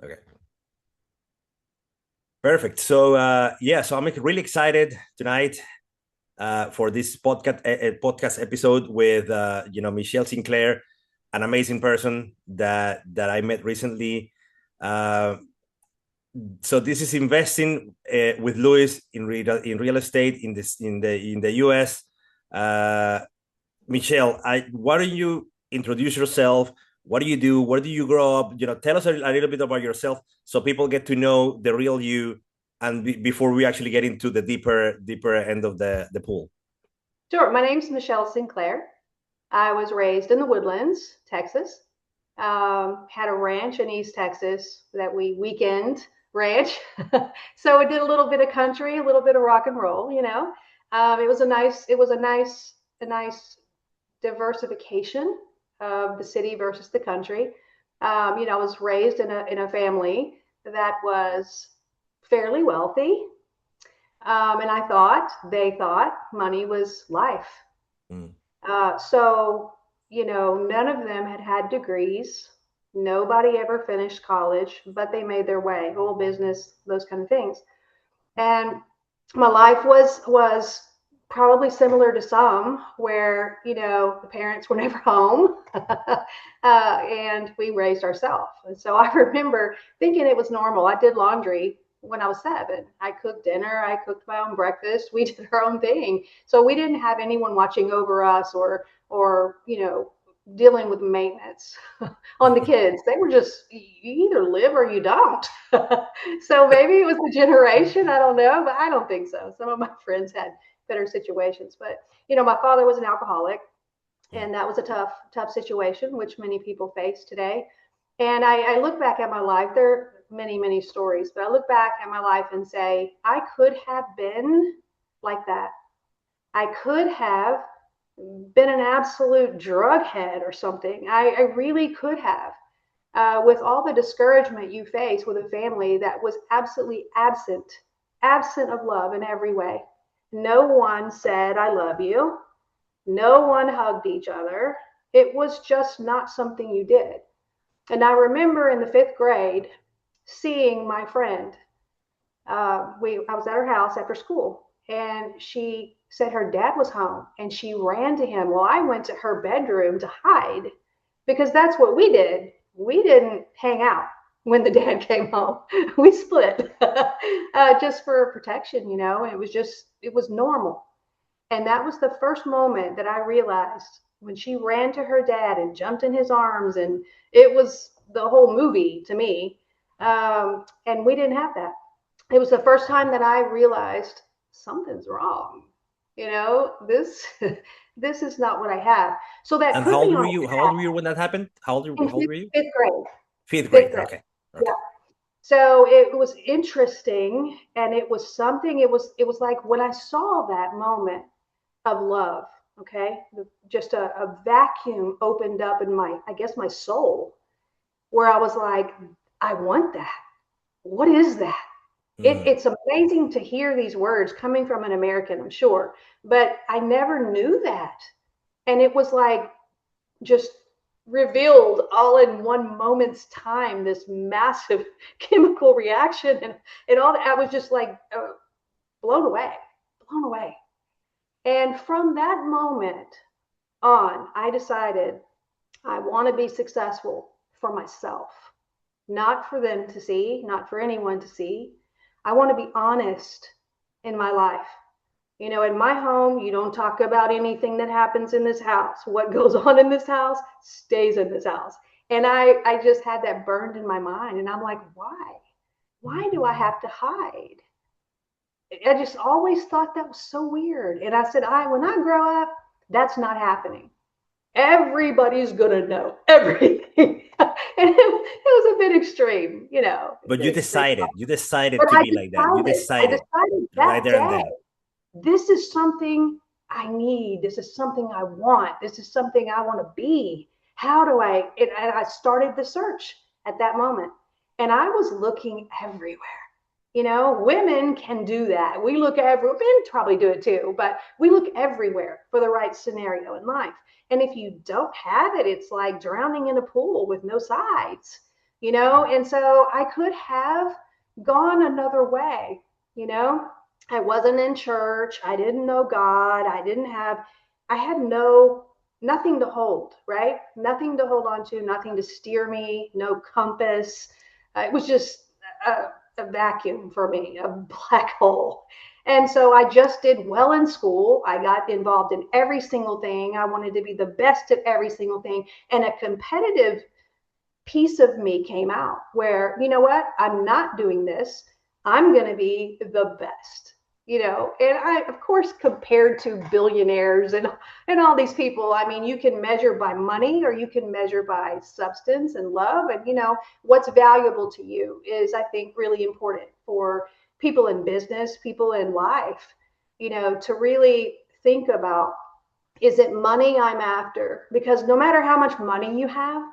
Okay. Perfect. So so I'm really excited tonight for this podcast episode with Michelle Sinclair, an amazing person that I met recently. Uh, so this is investing with Louis in real estate in the US. Uh, Michelle, why don't you introduce yourself? What do you do? Where do you grow up? Tell us a little bit about yourself so people get to know the real you, and before we actually get into the deeper end of the pool. Sure. My name's Michelle Sinclair. I was raised in the Woodlands, Texas. Had a ranch in East Texas that we weekend ranch. So I did a little bit of country, a little bit of rock and roll, you know. It was a nice diversification of the city versus the country. I was raised in a family that was fairly wealthy. And they thought money was life. Mm. So, none of them had degrees. Nobody ever finished college, but they made their way, whole business, those kind of things. And my life was probably similar to some where, the parents were never home and we raised ourselves. And so I remember thinking it was normal. I did laundry when I was 7. I cooked dinner. I cooked my own breakfast. We did our own thing. So we didn't have anyone watching over us or dealing with maintenance on the kids. They were just, you either live or you don't. So maybe it was the generation. I don't know, but I don't think so. Some of my friends had better situations. But, my father was an alcoholic, Mm. and that was a tough situation, which many people face today. And I look back at my life. There are many, many stories, but I look back at my life and say, I could have been like that. I could have been an absolute drug head or something. I really could have. With all the discouragement you face with a family that was absolutely absent of love in every way. No one said, I love you. No one hugged each other. It was just not something you did. And I remember in the 5th grade seeing my friend. I was at her house after school, and she said her dad was home, and she ran to him. Well, I went to her bedroom to hide because that's what we did. We didn't hang out when the dad came home. We split just for protection. It was normal. And that was the first moment that I realized when she ran to her dad and jumped in his arms, and it was the whole movie to me. And we didn't have that. It was the first time that I realized something's wrong. This this is not what I have. So that And put how old me were on you? How old were you when that happened? in How old were you? fifth grade. Fifth Fifth grade. grade. Okay. Okay. Yeah. So it was interesting, and it was something. It was like when I saw that moment of love. Okay, just a vacuum opened up in I guess my soul, where I was like, I want that. What is that? Mm. It's amazing to hear these words coming from an American, I'm sure, but I never knew that. And it was like just revealed all in one moment's time, this massive chemical reaction and all that. I was just like blown away, blown away. And from that moment on, I decided I want to be successful for myself, not for them to see, not for anyone to see. I want to be honest in my life. In my home, you don't talk about anything that happens in this house. What goes on in this house stays in this house. And I just had that burned in my mind. And I'm like, why? Why do I have to hide? I just always thought that was so weird. And I said, when I grow up, that's not happening. Everybody's gonna know everything. And it was a bit extreme, a But bit extreme. you decided But to I be like that. You decided, I decided decided right that there and day, then. this is something I need. This is something I want. This is something I want to be. How do and I started the search at that moment. And I was looking everywhere. Women can do that. We look everywhere. Men probably do it too, but we look everywhere for the right scenario in life. And if you don't have it, it's like drowning in a pool with no sides. And so I could have gone another way, you know. I wasn't in church. I didn't know God. I had nothing to hold, right? Nothing to hold on to, nothing to steer me, no compass. It was just a vacuum for me, a black hole. And so I just did well in school. I got involved in every single thing. I wanted to be the best at every single thing. And a competitive piece of me came out where, you know what, I'm not doing this. I'm going to be the best, And I, of course, compared to billionaires and all these people, I mean, you can measure by money or you can measure by substance and love. And, what's valuable to you is, I think, really important for people in business, people in life, to really think about, is it money I'm after? Because no matter how much money you have,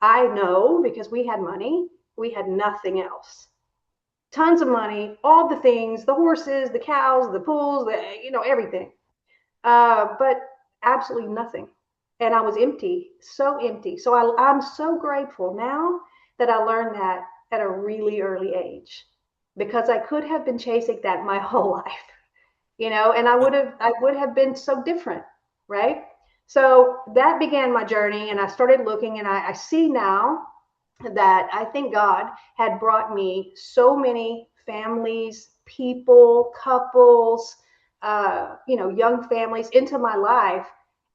I know, because we had money, we had nothing else. Tons of money, all the things, the horses, the cows, the pools, everything. But absolutely nothing. And I was empty, so empty. So I'm so grateful now that I learned that at a really early age, because I could have been chasing that my whole life, and I would have been so different, right? So that began my journey, and I started looking, and I see now that I think God had brought me so many families, people, couples, young families into my life.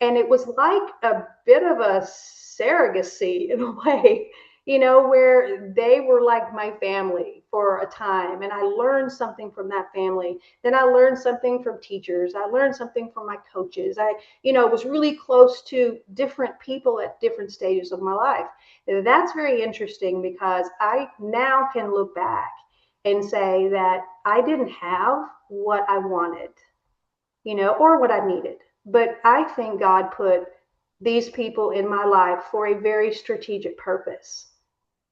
And it was like a bit of a surrogacy in a way, where they were like my family for a time. And I learned something from that family. Then I learned something from teachers. I learned something from my coaches. I, was really close to different people at different stages of my life. That's very interesting, because I now can look back and say that I didn't have what I wanted, or what I needed. But I think God put these people in my life for a very strategic purpose.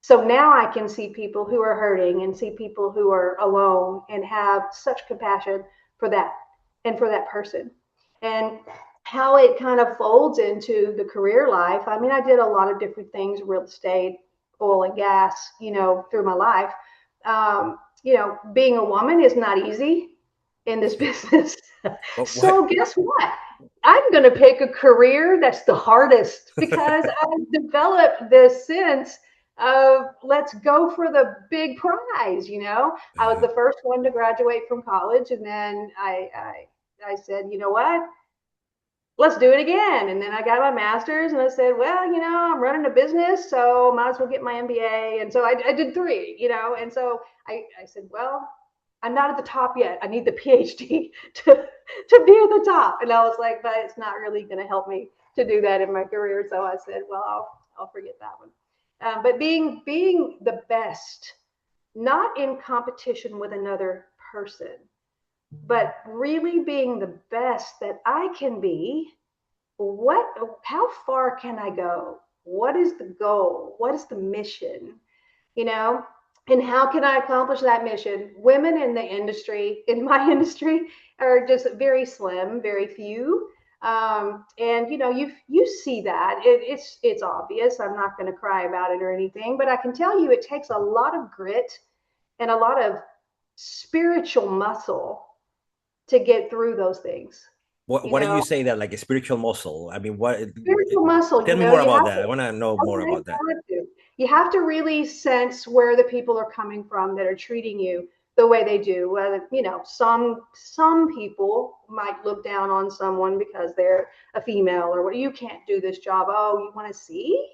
So now I can see people who are hurting and see people who are alone and have such compassion for that and for that person. And how it kind of folds into the career life. I mean, I did a lot of different things, real estate, oil and gas, through my life. Being a woman is not easy in this business. So guess what? I'm going to pick a career that's the hardest, because I've developed this sense of, let's go for the big prize. I was the first one to graduate from college, and then I said, you know what? Let's do it again. And then I got my master's, and I said, well, I'm running a business, so might as well get my MBA. And so I did three, and so I said, well, I'm not at the top yet. I need the PhD to be at the top. And I was like, but it's not really going to help me to do that in my career. So I said, well, I'll forget that one. But being the best, not in competition with another person, but really being the best that I can be. How far can I go? What is the goal? What is the mission? You know, and how can I accomplish that mission? Women in the industry, in my industry, are just very slim, very few. And you see that it's obvious. I'm not going to cry about it or anything, but I can tell you it takes a lot of grit and a lot of spiritual muscle to get through those things. What do you say that, like a spiritual muscle? I mean, what? Spiritual muscle, Tell me more about that. I want to know more okay, about that. you have to really sense where the people are coming from that are treating you the way they do. Whether some people might look down on someone because they're a female, or what, you can't do this job. Oh, you want to see?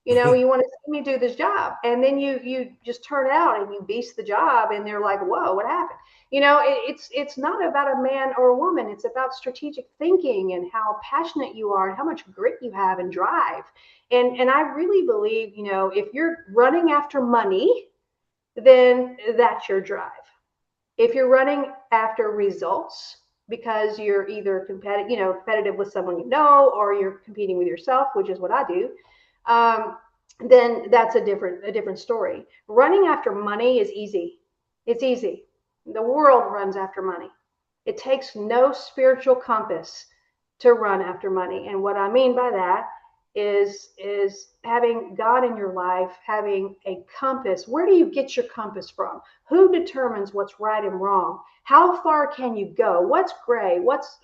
You want to see me do this job, and then you just turn out and you beast the job, and they're like, whoa, what happened? It's not about a man or a woman. It's about strategic thinking and how passionate you are and how much grit you have and drive. And I really believe, if you're running after money, then that's your drive. If you're running after results because you're either competitive with someone or you're competing with yourself, which is what I do, then that's a different story. Running after money is easy. It's easy. The world runs after money. It takes no spiritual compass to run after money. And what I mean by that is having God in your life, having a compass. Where do you get your compass from? Who determines what's right and wrong? How far can you go? What's gray? What's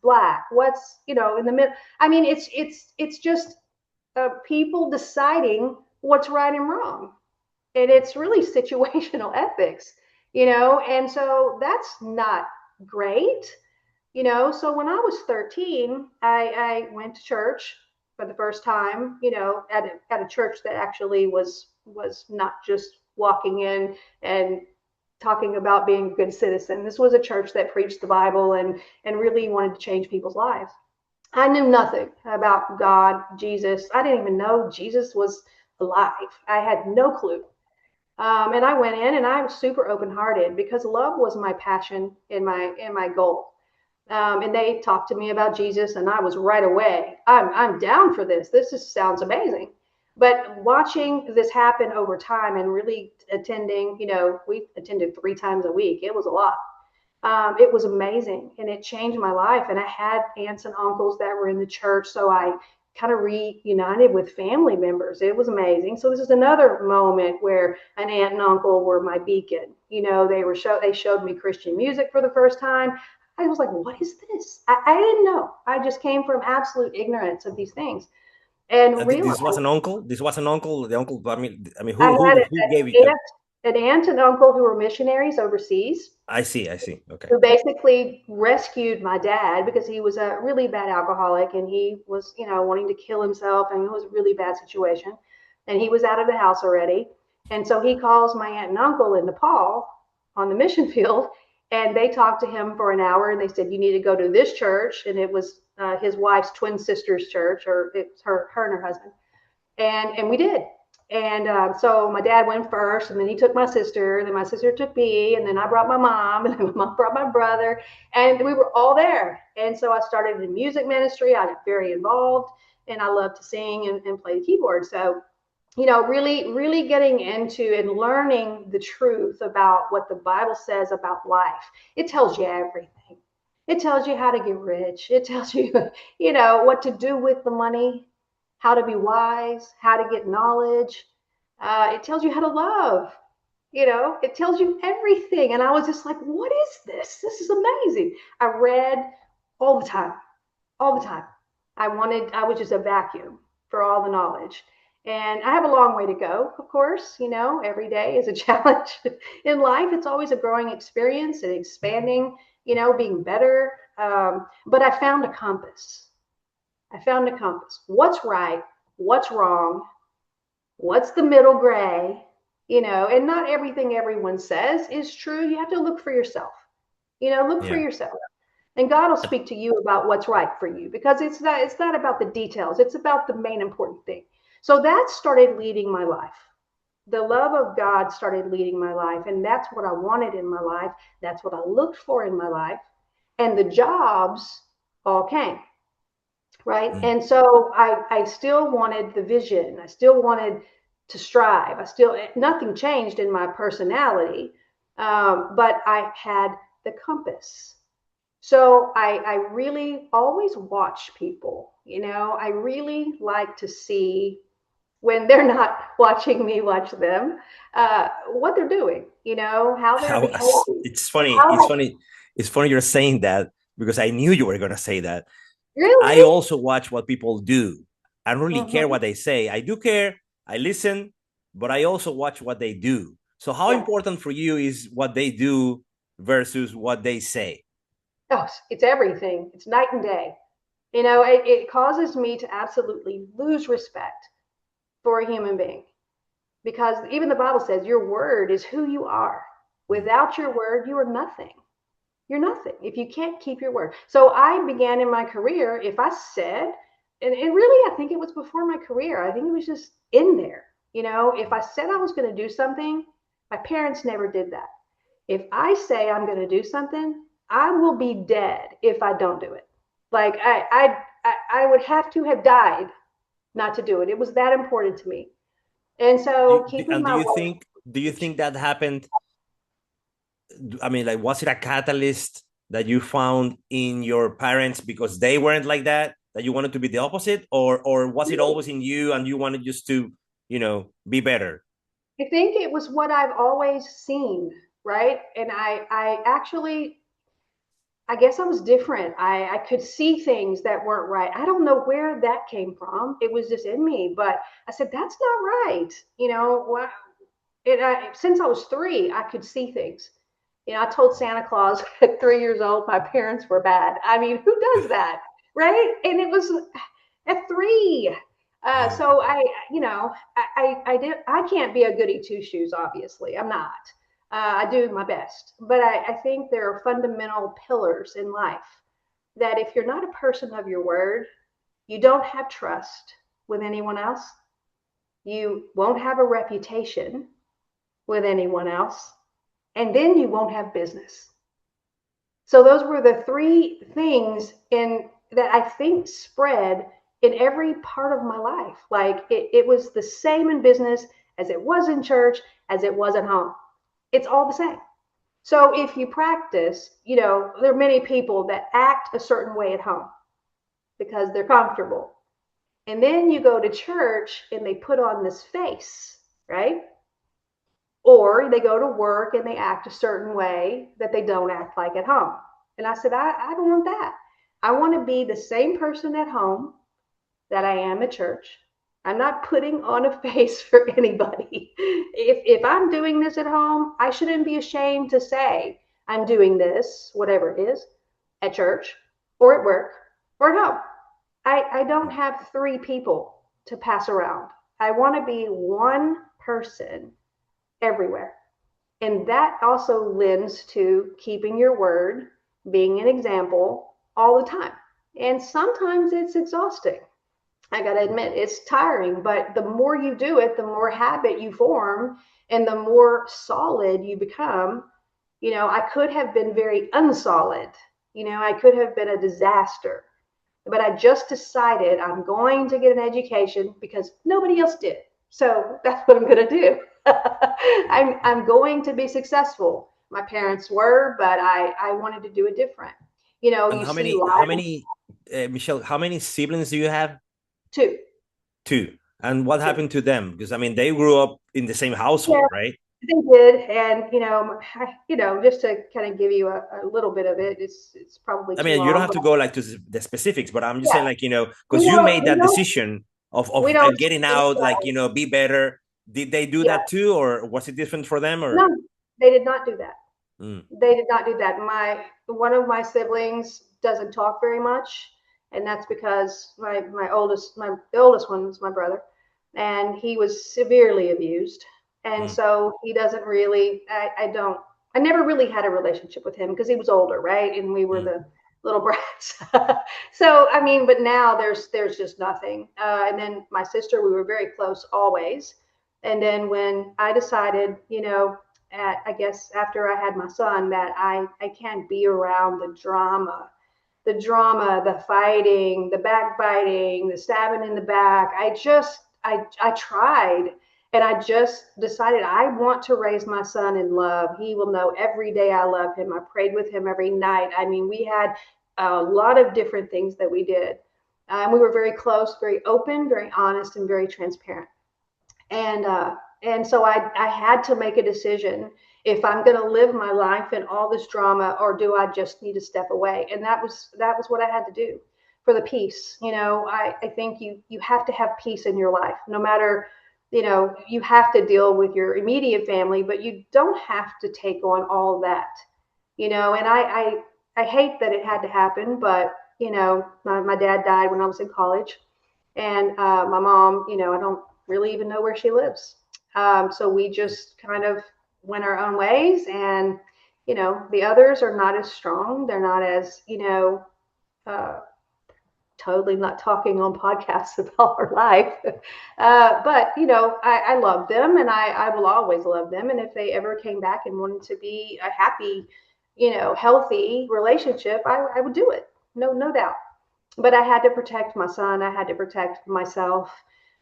black? What's, you know, in the middle? I mean, it's just people deciding what's right and wrong, and it's really situational ethics, you know, and so that's not great, you know. So when I was 13, I went to church for the first time, you know, at a church that actually was not just walking in and talking about being a good citizen. This was a church that preached the Bible and really wanted to change people's lives. I knew nothing about God, Jesus. I didn't even know Jesus was alive. I had no clue. And I went in and I was super open-hearted because love was my passion and my goal. And they talked to me about Jesus, and I was right away, I'm down for this. This just sounds amazing. But watching this happen over time and really attending, you know, we attended 3 times a week. It was a lot. It was amazing, and it changed my life. And I had aunts and uncles that were in the church, so I kind of reunited with family members. It was amazing. So this is another moment where an aunt and uncle were my beacon. You know, they showed me Christian music for the first time. I was like, what is this? I didn't know. I just came from absolute ignorance of these things. And This was realized an uncle. This was an uncle. The uncle. I mean, I had who gave you? an aunt and uncle who were missionaries overseas, I see. I see. Okay. who basically rescued my dad because he was a really bad alcoholic, and he was, you know, wanting to kill himself, and it was a really bad situation. And he was out of the house already. And so he calls my aunt and uncle in Nepal on the mission field, and they talked to him for an hour, and they said, you need to go to this church. And it was his wife's twin sister's church, or it was her and her husband. And we did. And so my dad went first, and then he took my sister, and then my sister took me, and then I brought my mom, and then my mom brought my brother, and we were all there. And so I started in music ministry. I got very involved, and I love to sing and play the keyboard. So, you know, really, really getting into and learning the truth about what the Bible says about life. It tells you everything. It tells you how to get rich. It tells you, you know, what to do with the money, how to be wise, how to get knowledge. It tells you how to love. You know, it tells you everything. And I was just like, what is this? This is amazing. I read all the time, all the time. I was just a vacuum for all the knowledge. And I have a long way to go, of course. You know, every day is a challenge in life. It's always a growing experience and expanding, you know, being better. But I found a compass. I found a compass. What's right? What's wrong? What's the middle gray? You know, and not everything everyone says is true. You have to look for yourself. You know, look for Yeah. yourself. And God will speak to you about what's right for you, because it's not about the details. It's about the main important thing. So that started leading my life. The love of God started leading my life, and that's what I wanted in my life. That's what I looked for in my life. And the jobs all came, right? Mm. And so I still wanted the vision. I still wanted to strive. Nothing changed in my personality, but I had the compass. So I really always watch people, you know. I really like to see, when they're not watching me watch them, what they're doing, you know, how they're How behaving. it's funny. How It's funny. It's funny you're saying that because I knew you were gonna say that. I really? also watch what people do. I don't really care Mm-hmm. what they say. I do care. I listen, but I also watch what they do. So how Yeah. important for you is what they do versus what they say? Oh, it's everything. It's night and day. You know, it causes me to absolutely lose respect for a human being, because even the Bible says your word is who you are. Without your word, you are nothing. You're nothing if you can't keep your word. So I began in my career, if I said, and really, I think it was before my career, I think it was just in there. You know, if I said I was going to do something, my parents never did that. If I say I'm going to do something, I will be dead if I don't do it. Like I would have to have died not to do it. It was that important to me. And so keeping And my word. do you think that happened? I mean, like, was it a catalyst that you found in your parents because they weren't like that? that you wanted to be the opposite, or was it always in you and you wanted just to, be better? I think it was what I've always seen, right? And I actually, I guess I was different. I could see things that weren't right. I don't know where that came from. It was just in me. But I said, that's not right. Since I was 3, I could see things. I told Santa Claus at 3 years old, my parents were bad. I mean, who does that? Right? And it was at 3. So I can't be a goody two shoes, obviously. I'm not. I do my best, but I think there are fundamental pillars in life that if you're not a person of your word, you don't have trust with anyone else. You won't have a reputation with anyone else, and then you won't have business. So those were the 3 things that I think spread in every part of my life. Like it was the same in business as it was in church, as it was at home. It's all the same. So if you practice, there are many people that act a certain way at home because they're comfortable. And then you go to church and they put on this face, right? Or they go to work and they act a certain way that they don't act like at home. And I said, I don't want that. I want to be the same person at home that I am at church. I'm not putting on a face for anybody. If I'm doing this at home, I shouldn't be ashamed to say I'm doing this, whatever it is, at church or at work or at home. I don't have 3 people to pass around. I want to be one person everywhere. And that also lends to keeping your word, being an example all the time. And sometimes it's exhausting. I got to admit, it's tiring, but the more you do it, the more habit you form and the more solid you become. I could have been very unsolid. I could have been a disaster, but I just decided I'm going to get an education because nobody else did. So that's what I'm going to do. I'm going to be successful. My parents were, but I wanted to do it different. And You how see many, life. Michelle, how many siblings do you have? 2. 2. And what 2. happened to them? Because I mean, they grew up in the same household, Yeah, right? they did. And, just to kind of give you a little bit of it, it's probably I too mean, you don't long, have but to go like to the specifics, but I'm just yeah, saying, like, we because you don't, made we that don't, decision we of don't getting speak out, like, that. be better. Did they do Yeah, that too, or was it different for them, no, or? they did not do that. Mm, They did not do that. One of my siblings doesn't talk very much, and that's because the oldest one is my brother, and he was severely abused, and mm, so he doesn't really. I never really had a relationship with him because he was older, right, and we were mm, the little brats. So I mean, but now there's just nothing. And then my sister, we were very close always, and then when I decided, I guess after I had my son, that I can't be around the fighting, the backbiting, the stabbing in the back. I tried, and I just decided I want to raise my son in love. He will know every day I love him. I prayed with him every night. I mean, we had a lot of different things that we did. We were very close, very open, very honest, and very transparent. And so I had to make a decision if I'm going to live my life in all this drama, or do I just need to step away. And that was what I had to do for the peace. I think you have to have peace in your life, no matter, you have to deal with your immediate family, but you don't have to take on all that. And I hate that it had to happen, but my dad died when I was in college, and my mom, I don't really even know where she lives. So we just kind of went our own ways, and the others are not as strong. They're not as, uh, totally not talking on podcasts about our life. But I love them, and I will always love them. And if they ever came back and wanted to be a happy, healthy relationship, I would do it. No doubt. But I had to protect my son. I had to protect myself.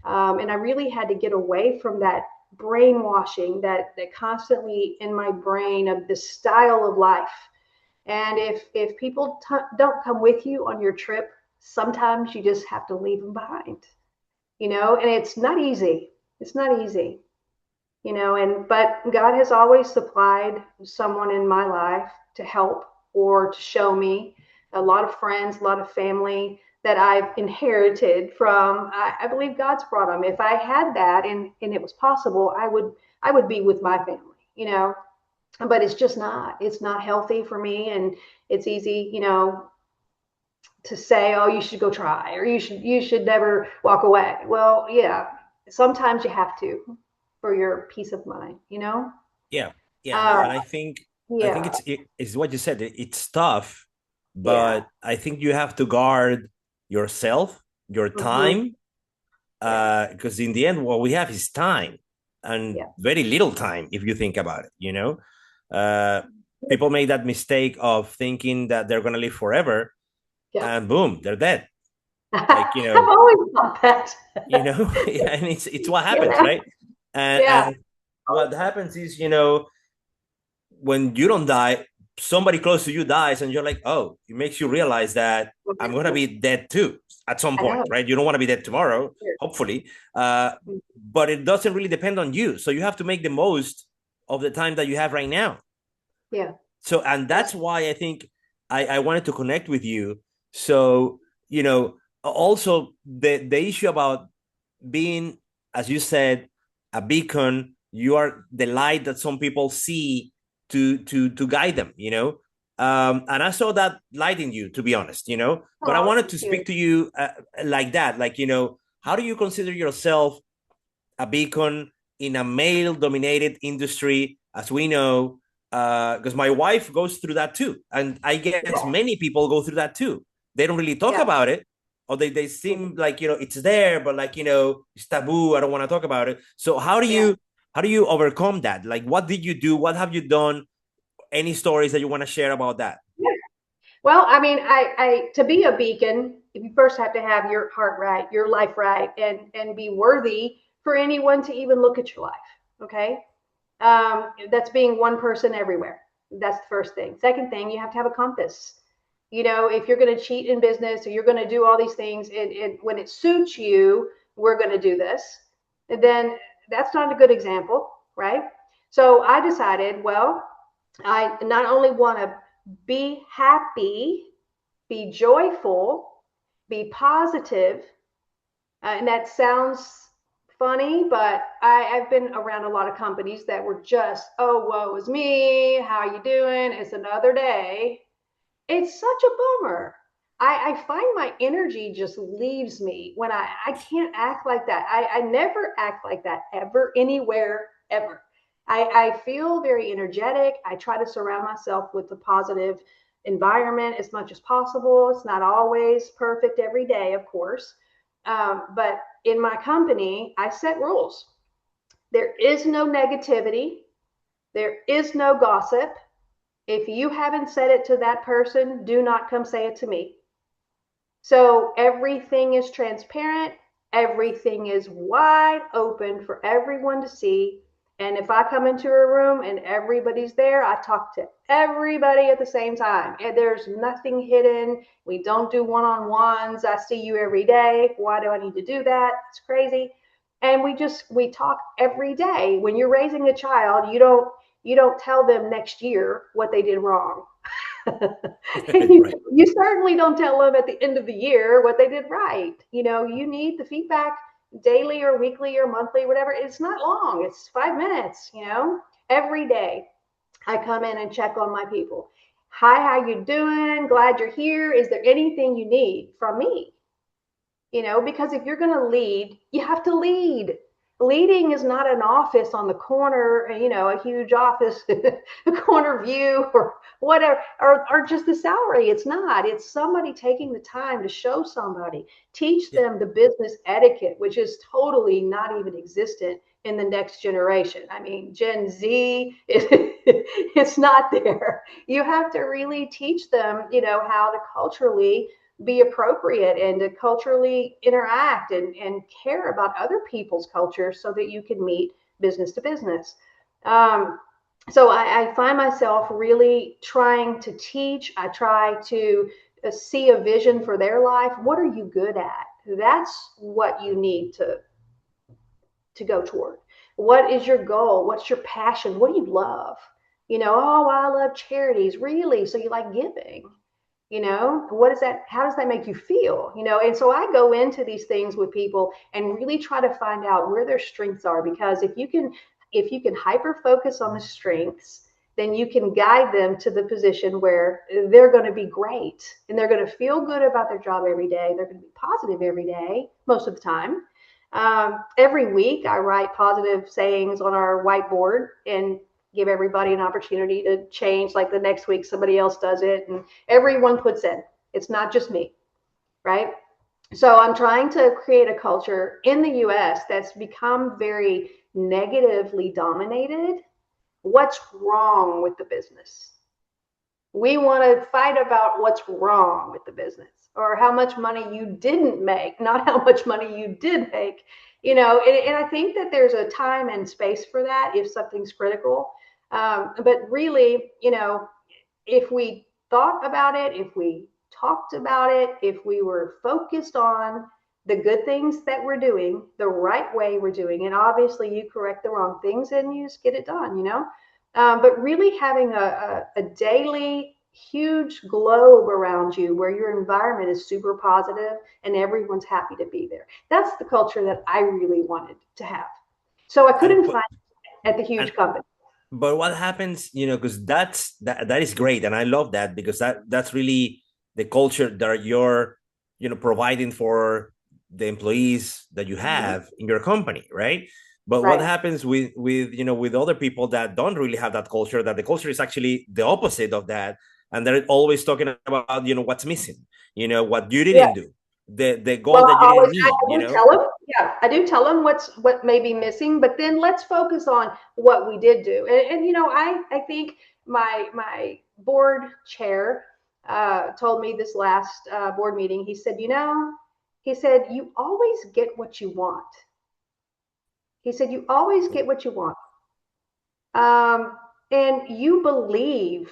And I really had to get away from that brainwashing that constantly in my brain of this style of life. And if people don't come with you on your trip, sometimes you just have to leave them behind, and it's not easy. It's not easy, but God has always supplied someone in my life to help or to show me, a lot of friends, a lot of family that I've inherited from. I believe God's brought them. If I had that and it was possible, I would be with my family, but it's not healthy for me. And it's easy, to say, oh, you should go try, or you should never walk away. Well, yeah, sometimes you have to for your peace of mind, Yeah, yeah, no, uh, and I think yeah, it's what you said. It's tough, yeah, but I think you have to guard yourself, your hmm, time, yeah, because in the end, what we have is time, and yeah, very little time if you think about it. Uh, People make that mistake of thinking that they're gonna live forever, yeah. and boom, they're dead. Like I've always thought that. yeah, and it's what You happens, know? right? And Yeah, what happens is, when you don't die, somebody close to you dies, and you're like, oh, it makes you realize that I'm gonna be dead too at some I point, know. right? You don't want to be dead tomorrow, hopefully, but it doesn't really depend on you. So you have to make the most of the time that you have right now. Yeah, So, and that's that's why I think I wanted to connect with you. So, also the issue about being, as you said, a beacon. You are the light that some people see to guide them. And I saw that light in you, to be honest. But I oh, wanted thank to you. speak to you like that. Like, how do you consider yourself a beacon in a male-dominated industry, as we know? Because my wife goes through that too, and I guess Yeah, many people go through that too. They don't really talk yeah. about it, or they seem like it's there, but like it's taboo. I don't want to talk about it. So Yeah. how do you overcome that? Like, what did you do? What have you done? Any stories that you want to share about that? Well, I mean, to be a beacon, you first have to have your heart right, your life right, and be worthy for anyone to even look at your life. Okay, that's being one person everywhere. That's the first thing. Second thing, you have to have a compass. If you're going to cheat in business or you're going to do all these things, and when it suits you, we're going to do this. And then that's not a good example, right? So I decided, well, I not only want to be happy, be joyful, be positive, and that sounds funny, but I've been around a lot of companies that were just, oh, woe is me. How you doing? It's another day. It's such a bummer. I find my energy just leaves me when I can't act like that. I never act like that ever, anywhere, ever. I feel very energetic. I try to surround myself with a positive environment as much as possible. It's not always perfect every day, of course. But in my company, I set rules. There is no negativity, there is no gossip. If you haven't said it to that person, do not come say it to me. So everything is transparent, everything is wide open for everyone to see. And if I come into a room and everybody's there, I talk to everybody at the same time. And there's nothing hidden. We don't do one-on-ones. I see you every day. Why do I need to do that? It's crazy. And we talk every day. When you're raising a child, you don't tell them next year what they did wrong. you, Right. you certainly don't tell them at the end of the year what they did right. You need the feedback daily or weekly or monthly, whatever. It's not long. It's 5 minutes, every day. I come in and check on my people. Hi, how you doing? Glad you're here. Is there anything you need from me? Because if you're going to lead, you have to lead. Leading is not an office on the corner, a huge office, a corner view or whatever, or just a salary. It's not. It's somebody taking the time to show somebody, teach Yeah. them the business etiquette, which is totally not even existent in the next generation. I mean, Gen Z, it's not there. You have to really teach them, how to culturally be appropriate and to culturally interact and care about other people's culture so that you can meet business to business. So I find myself really trying to teach. I try to see a vision for their life. What are you good at? That's what you need to go toward. What is your goal? What's your passion? What do you love? Oh, I love charities. Really? So you like giving? What is that? How does that make you feel? And so I go into these things with people and really try to find out where their strengths are, because if you can hyper focus on the strengths, then you can guide them to the position where they're going to be great and they're going to feel good about their job every day. They're going to be positive every day, most of the time. Every week I write positive sayings on our whiteboard and give everybody an opportunity to change. Like the next week, somebody else does it, and everyone puts in. It's not just me, right? So I'm trying to create a culture in the US that's become very negatively dominated. What's wrong with the business? We want to fight about what's wrong with the business, or how much money you didn't make, not how much money you did make. And I think that there's a time and space for that if something's critical. But really, if we thought about it, if we talked about it, if we were focused on the good things that we're doing, the right way we're doing, and obviously you correct the wrong things and you just get it done. But really having a daily huge globe around you where your environment is super positive and everyone's happy to be there. That's the culture that I really wanted to have. So I couldn't find it at the huge company. But what happens, because that is great, and I love that, because that's really the culture that you're, providing for the employees that you have in your company, right? But what happens with other people that don't really have that culture, that the culture is actually the opposite of that, and they're always talking about, what's missing, what you didn't do, the goal that you didn't meet, tell them, I do tell them what may be missing, but then let's focus on what we did do. And I think my board chair told me this last board meeting. He said, you always get what you want. He said, you always get what you want. And you believe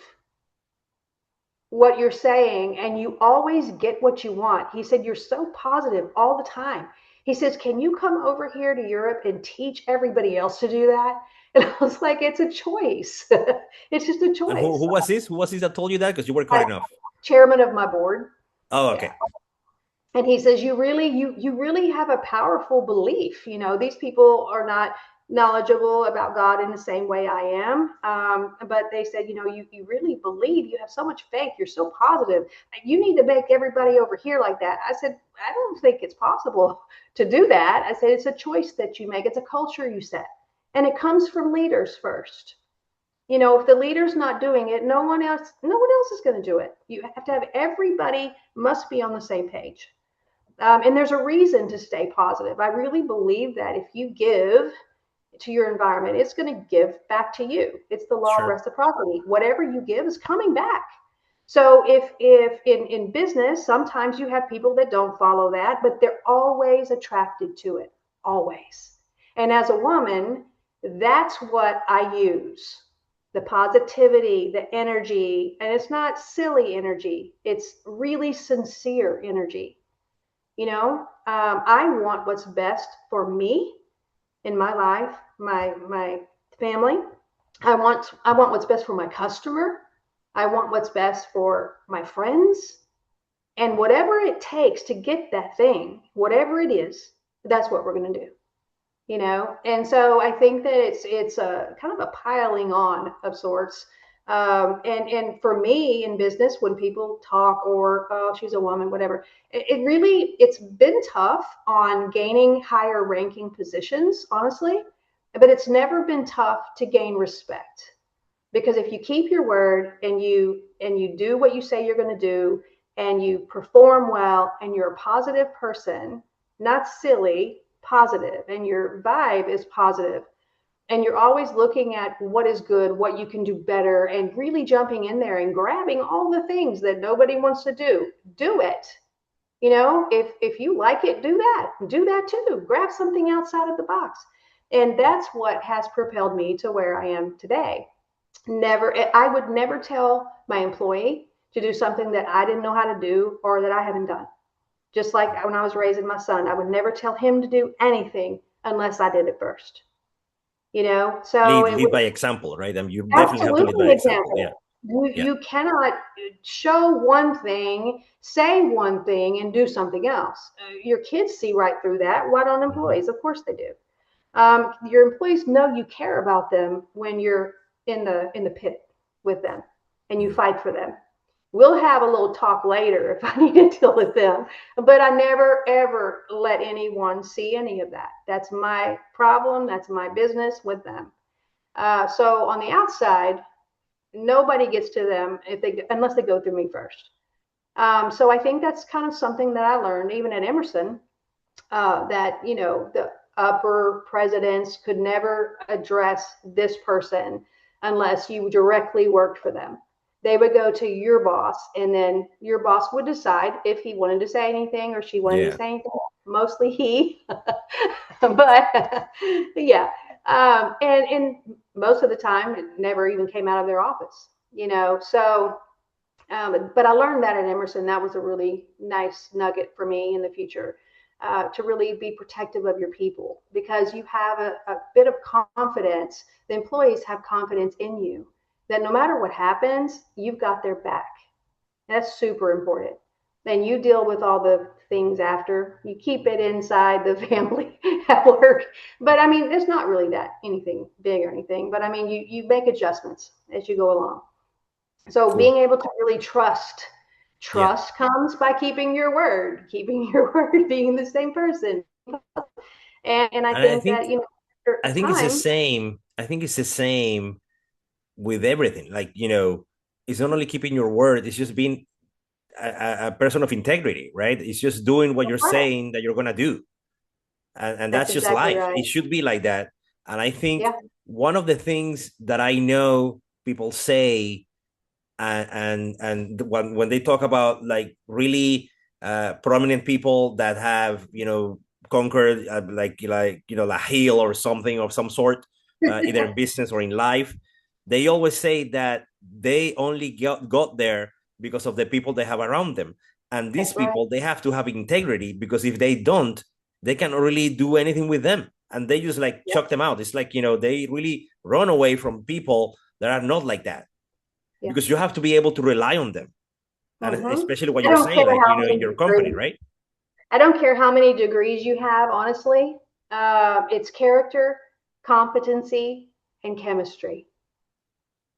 what you're saying, and you always get what you want. He said, you're so positive all the time. He says, can you come over here to Europe and teach everybody else to do that? And I was like, it's a choice. It's just a choice. And who was this? Who was this that told you that? Because you were cutting off. Chairman of my board. Oh, okay. Yeah. And he says, you really have a powerful belief. These people are not knowledgeable about God in the same way I am. But they said, you really believe, you have so much faith, you're so positive. You need to make everybody over here like that. I said, I don't think it's possible to do that. I said, it's a choice that you make. It's a culture you set. And it comes from leaders first. If the leader's not doing it, no one else is going to do it. You have to have everybody must be on the same page. And there's a reason to stay positive. I really believe that if you give to your environment, it's going to give back to you. It's the law of reciprocity. Whatever you give is coming back. So if in business, sometimes you have people that don't follow that, but they're always attracted to it, always. And as a woman, that's what I use. The positivity, the energy, and it's not silly energy. It's really sincere energy. I want what's best for me in my life, my family. I want what's best for my customer. I want what's best for my friends. And whatever it takes to get that thing, whatever it is, that's what we're going to do. And so I think that it's a kind of a piling on of sorts. And for me in business, when people talk or, oh, she's a woman, whatever, it's been tough on gaining higher ranking positions, honestly, but it's never been tough to gain respect. Because if you keep your word and you do what you say you're going to do, and you perform well, and you're a positive person, not silly, positive, and your vibe is positive, and you're always looking at what is good, what you can do better, and really jumping in there and grabbing all the things that nobody wants to do it. If you like it, do that too. Grab something outside of the box. And that's what has propelled me to where I am today. I would never tell my employee to do something that I didn't know how to do or that I haven't done. Just like when I was raising my son, I would never tell him to do anything unless I did it first. So it Lead was by example, right? And you definitely have to lead by absolutely an example. Yeah. example. You Yeah. you cannot show one thing, say one thing, and do something else. Your kids see right through that. Why don't Mhm. employees? Of course they do. Your employees know you care about them when you're in the pit with them and you Mhm. fight for them. We'll have a little talk later if I need to deal with them, but I never ever let anyone see any of that. That's my problem. That's my business with them. So on the outside, nobody gets to them unless they go through me first. So I think that's kind of something that I learned even at Emerson, that the upper presidents could never address this person unless you directly worked for them. They would go to your boss, and then your boss would decide if he wanted to say anything or she wanted to Yeah. say anything. Mostly he, but yeah. And most of the time, it never even came out of their office. So but I learned that at Emerson. That was a really nice nugget for me in the future, to really be protective of your people, because you have a bit of confidence. The employees have confidence in you that no matter what happens, you've got their back. That's super important. Then you deal with all the things after. You keep it inside the family at work. But I mean, it's not really that anything big or anything. But I mean, you make adjustments as you go along. So Cool. being able to really trust, Yeah. trust comes by keeping your word, being the same person. And I And I think think that, after I a think it's the time, same. I think it's the same with everything. Like, it's not only keeping your word, it's just being a person of integrity, right? It's just doing what you're right, saying that you're gonna do. And that's that's just exactly life. right. It should be like that. And I think Yeah, one of the things that I know people say, and when they talk about like really prominent people that have conquered a hill or something of some sort, either in business or in life, they always say that they only got there because of the people they have around them. And these that's right. people, they have to have integrity, because if they don't, they can't really do anything with them, and they just like Yeah, chuck them out. It's like, they really run away from people that are not like that, yeah. because you have to be able to rely on them. And hmm especially what I you're don't care saying, like, how in many your company, degrees. right? I don't care how many degrees you have. Honestly, it's character, competency, and chemistry.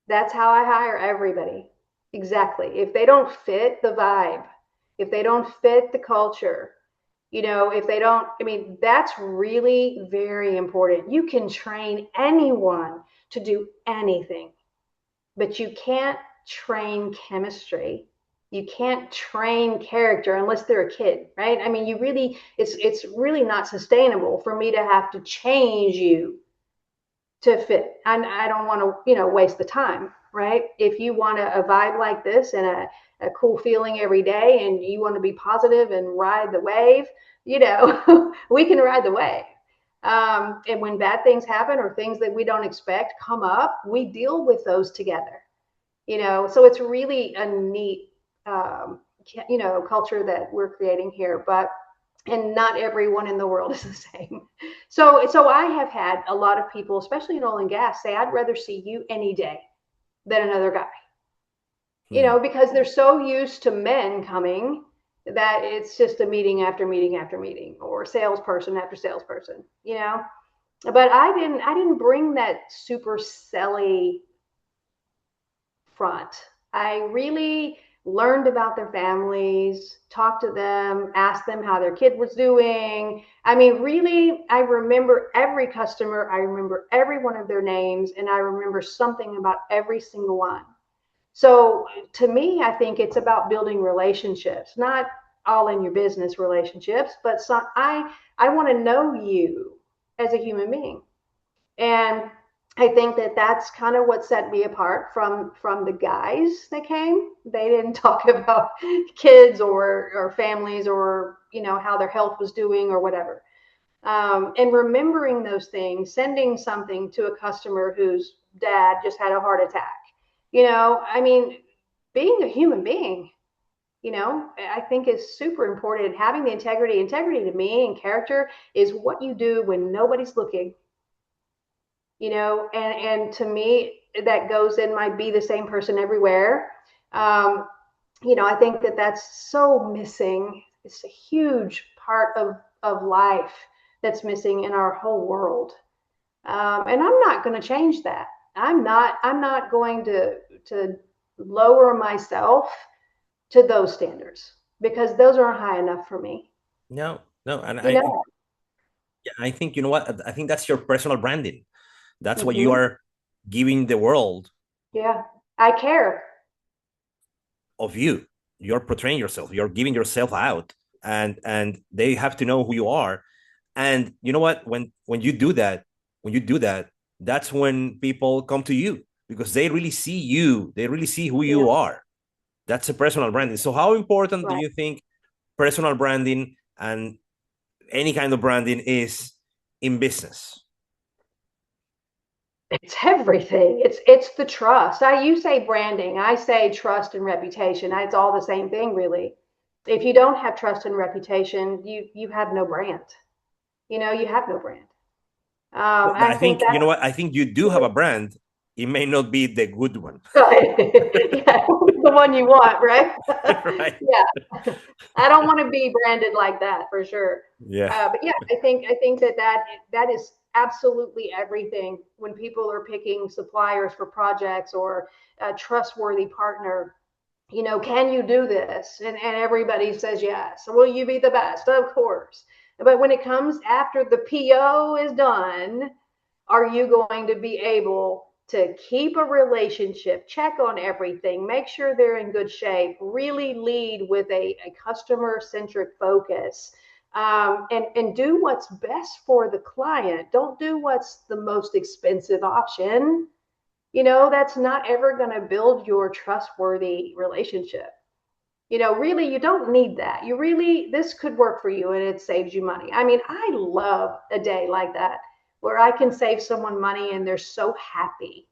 That's how I hire everybody. Exactly. If they don't fit the vibe, if they don't fit the culture, if they don't, I mean, that's really very important. You can train anyone to do anything, but you can't train chemistry. You can't train character unless they're a kid, right? I mean, it's really not sustainable for me to have to change you to fit. And I don't want to, waste the time, right? If you want a vibe like this and a cool feeling every day and you want to be positive and ride the wave, we can ride the wave. And when bad things happen or things that we don't expect come up, we deal with those together. So it's really a neat, culture that we're creating here. But and not everyone in the world is the same. So I have had a lot of people, especially in oil and gas, say, I'd rather see you any day than another guy. Hmm. Because they're so used to men coming that it's just a meeting after meeting after meeting, or salesperson after salesperson. But I didn't bring that super selly front. I really learned about their families, talked to them, asked them how their kid was doing. I mean, really, I remember every customer, I remember every one of their names, and I remember something about every single one. So to me, I think it's about building relationships, not all in your business relationships, but I want to know you as a human being. And I think that that's kind of what set me apart from the guys that came. They didn't talk about kids or families or how their health was doing or whatever. And remembering those things, sending something to a customer whose dad just had a heart attack. I mean, being a human being, I think is super important. Having the integrity to me and character is what you do when nobody's looking, and to me, that goes in my be the same person everywhere. Um, I think that that's so missing. It's a huge part of life that's missing in our whole world. And I'm not going to change that. I'm not going to lower myself to those standards because those aren't high enough for me. No, no, and You know. I think, you know what, I think that's your personal branding. That's what you Hmm. are giving the world Yeah, I care. of you. You're portraying yourself, you're giving yourself out, and they have to know who you are. And you know what, when you do that, that's when people come to you, because they really see you, they really see who you Yeah, are. That's a personal branding. So how important do right. you think personal branding and any kind of branding is in business? It's everything. It's the trust. You say branding, I say trust and reputation. It's all the same thing, really. If you don't have trust and reputation, you have no brand. You have no brand. But I I think think, you that's know what, I think you do have a brand. It may not be the good one. yeah, the one you want, right? Right. Yeah, I don't want to be branded like that for sure. Yeah. But yeah, I think that is absolutely everything when people are picking suppliers for projects or a trustworthy partner. Can you do this? And everybody says yes. Will you be the best? Of course. But when it comes after the PO is done, are you going to be able to keep a relationship, check on everything, make sure they're in good shape, really lead with a customer centric focus, and do what's best for the client? Don't do what's the most expensive option. That's not ever going to build your trustworthy relationship. Really, you don't need that. This could work for you and it saves you money. I mean, I love a day like that where I can save someone money and they're so happy,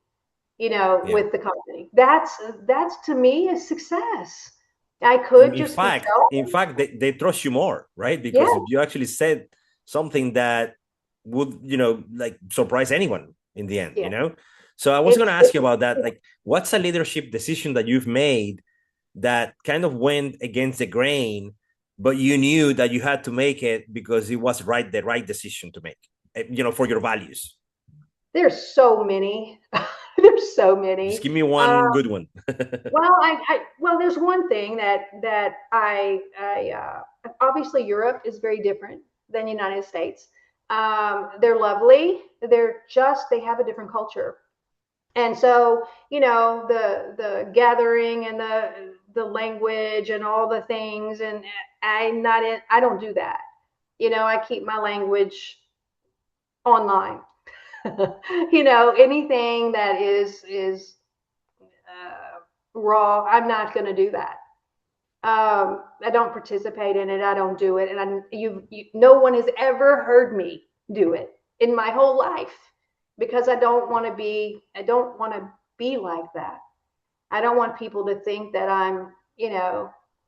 Yeah. with the company. That's to me a success. I In, could in just be fact, in selfish. fact, they trust you more, right? Yeah, Because you actually said something that would, like surprise anyone in the end, yeah. So I was going It's to ask it's you about that. Like, what's a leadership decision that you've made that kind of went against the grain, but you knew that you had to make it because it was the right decision to make, for your values? there's so many. There's so Just many. give me Uh, one good one. well, there's one thing that obviously Europe is very different than the United States. They're lovely. They have a different culture, and so the gathering and the language and all the things, and I don't do that. I keep my language online. Anything that is raw, I'm not going to do that. I don't participate in it. I don't do it, and no one has ever heard me do it in my whole life because I don't want to be. I don't want to be like that. I don't want people to think that I'm,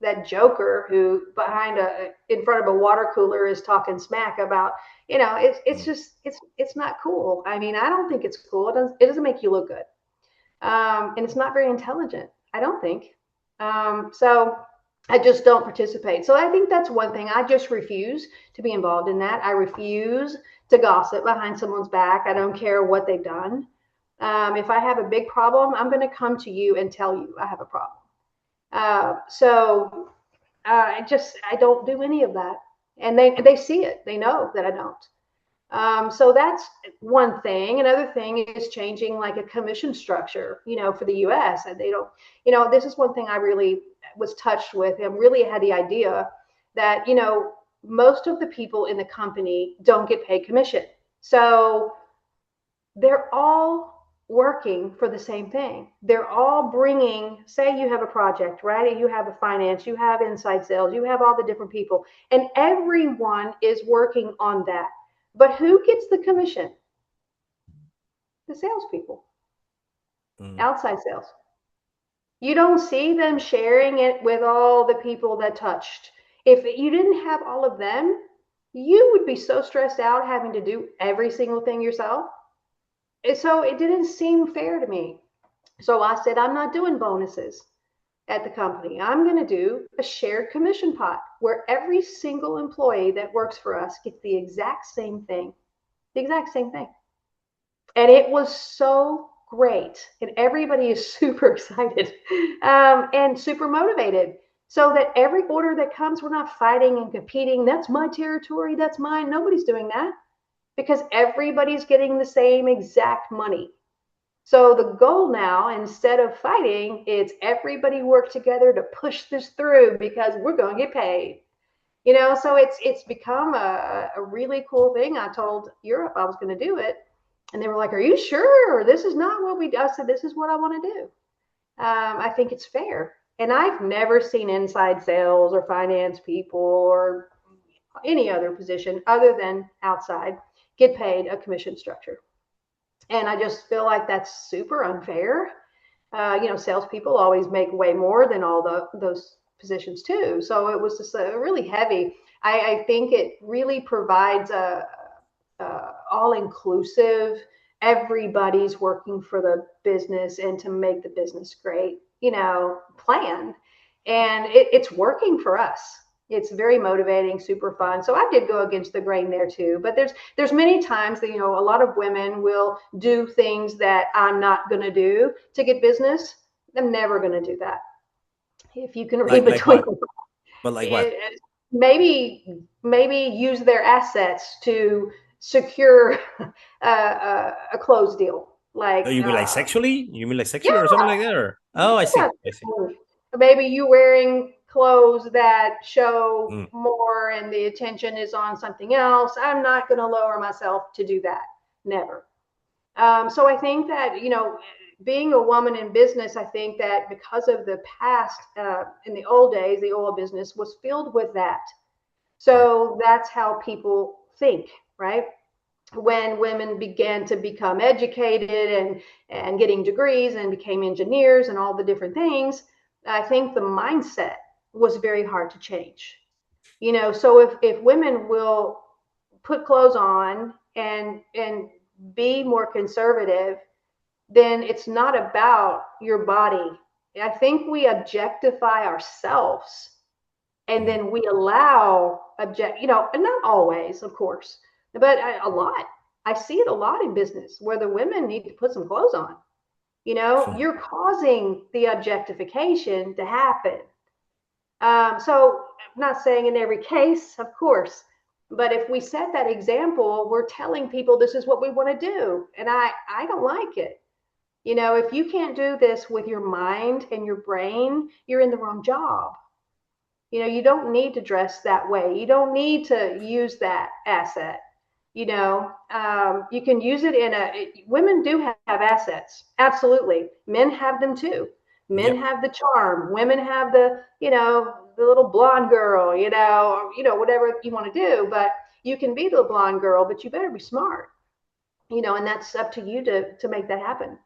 that joker who in front of a water cooler is talking smack about, it's just it's not cool. I mean, I don't think it's cool. It doesn't make you look good, and it's not very intelligent. I don't think. So I just don't participate. So I think that's one thing. I just refuse to be involved in that. I refuse to gossip behind someone's back. I don't care what they've done. If I have a big problem, I'm going to come to you and tell you I have a problem. So I don't do any of that, and they see it. They know that I don't. So that's one thing. Another thing is changing like a commission structure, for the U.S. And they don't, this is one thing I really was touched with and really had the idea that, most of the people in the company don't get paid commission. So they're all working for the same thing. They're all bringing, say you have a project, right? You have a finance, you have inside sales, you have all the different people, and everyone is working on that. But who gets the commission? The salespeople, Mm. outside sales. You don't see them sharing it with all the people that touched. If you didn't have all of them, you would be so stressed out having to do every single thing yourself. And so it didn't seem fair to me. So I said, I'm not doing bonuses at the company. I'm going to do a shared commission pot where every single employee that works for us gets the exact same thing. The exact same thing. And it was so great. And everybody is super excited and super motivated. So that every order that comes, we're not fighting and competing. That's my territory. That's mine. Nobody's doing that because everybody's getting the same exact money. So the goal now, instead of fighting, it's everybody work together to push this through because we're going to get paid. So it's become a really cool thing. I told Europe I was going to do it, and they were like, "Are you sure? This is not what we do." I said, "This is what I want to do. I think it's fair." And I've never seen inside sales or finance people or any other position other than outside get paid a commission structure. And I just feel like that's super unfair. Salespeople always make way more than all those positions too. So it was just really heavy. I think it really provides a all-inclusive, everybody's working for the business and to make the business great, plan. And it's working for us. It's very motivating, super fun. So I did go against the grain there too. But there's many times that, a lot of women will do things that I'm not going to do to get business. I'm never going to do that. If you can read Like between what? But like what? maybe use their assets to secure a closed deal. Oh, Like, you mean like sexually? You mean like sexually or something yeah, like that? Or oh, I yeah. see. I see. Maybe you wearing clothes that show Mm. more and the attention is on something else. I'm not going to lower myself to do that. Never. So I think that, being a woman in business, I think that because of the past, in the old days, the oil business was filled with that. So that's how people think, right? When women began to become educated and getting degrees and became engineers and all the different things, I think the mindset was very hard to change. So if women will put clothes on and be more conservative, then it's not about your body. I think we objectify ourselves and then we allow and not always, of course, but a lot. I see it a lot in business where the women need to put some clothes on. You're causing the objectification to happen. So I'm not saying in every case, of course, but if we set that example, we're telling people this is what we want to do. And I don't like it. If you can't do this with your mind and your brain, you're in the wrong job. You don't need to dress that way. You don't need to use that asset. You can use it women do have assets. Absolutely. Men have them too. Men Yep. have the charm. Women have the little blonde girl, or, whatever you want to do. But you can be the blonde girl, but you better be smart, and that's up to you to make that happen.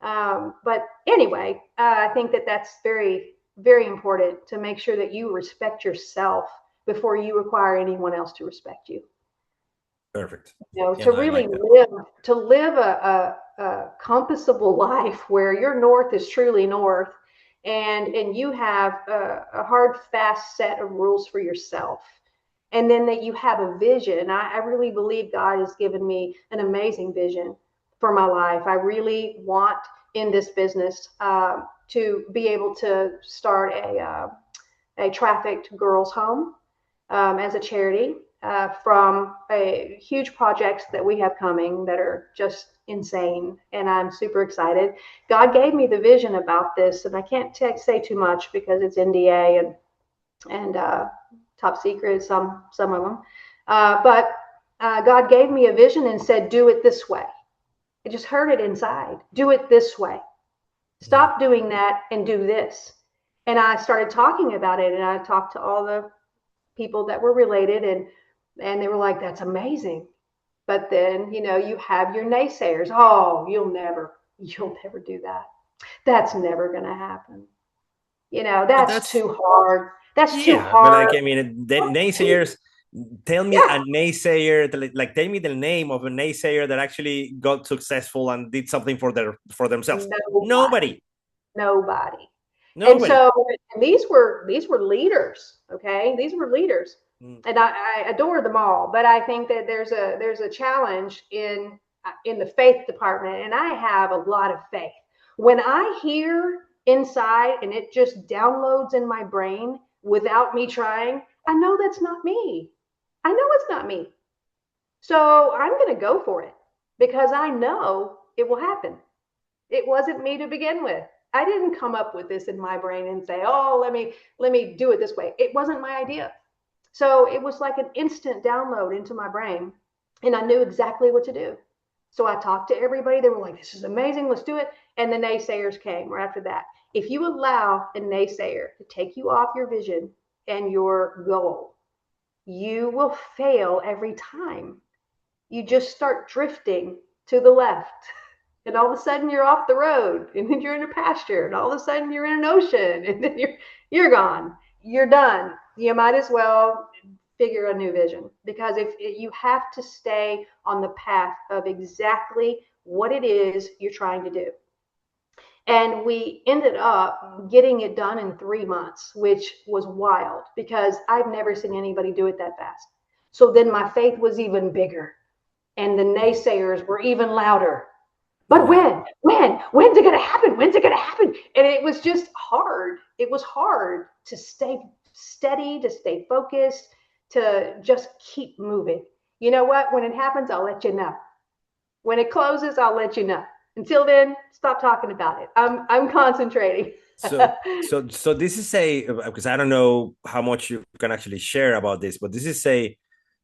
But anyway, I think that that's very, very important to make sure that you respect yourself before you require anyone else to respect you. Perfect. Yeah, To no, I really like that. live a compassable life where your north is truly north, and you have a hard, fast set of rules for yourself, and then that you have a vision. I really believe God has given me an amazing vision for my life. I really want in this business to be able to start a trafficked girls' home as a charity from a huge projects that we have coming that are just insane, and I'm super excited. God gave me the vision about this, and I can't say too much because it's NDA and top secret, some of them. But God gave me a vision and said, "Do it this way." I just heard it inside. Do it this way. Stop doing that and do this. And I started talking about it, and I talked to all the people that were related, and they were like, "That's amazing." But then, you have your naysayers. "Oh, you'll never do that." That's never going to happen. But That's that's, too hard. That's too yeah, but like, hard. I mean, the naysayers, tell me Yeah, a naysayer, like tell me the name of a naysayer that actually got successful and did something for themselves. nobody, Nobody. nobody. And Nobody. so these were leaders, okay? These were leaders. Mm. And I adore them all, but I think that there's a challenge in the faith department, and I have a lot of faith. When I hear inside and it just downloads in my brain without me trying, I know that's not me. I know it's not me. So I'm going to go for it because I know it will happen. It wasn't me to begin with. I didn't come up with this in my brain and say, "Oh, let me do it this way." It wasn't my idea. So it was like an instant download into my brain, and I knew exactly what to do. So I talked to everybody. They were like, "This is amazing. Let's do it." And the naysayers came right after that. If you allow a naysayer to take you off your vision and your goal, you will fail every time. You just start drifting to the left, and all of a sudden you're off the road, and then you're in a pasture, and all of a sudden you're in an ocean, and then you're gone. You're done. You might as well figure a new vision, because if you have to stay on the path of exactly what it is you're trying to do. And we ended up getting it done in 3 months, which was wild because I've never seen anybody do it that fast. So then my faith was even bigger, and the naysayers were even louder. But Wow. when's it going to happen? When's it going to happen? And it was just hard. It was hard to stay steady, to stay focused, to just keep moving. You know what? When it happens, I'll let you know. When it closes, I'll let you know. Until then, stop talking about it. I'm concentrating. So this is a, because I don't know how much you can actually share about this, but this is a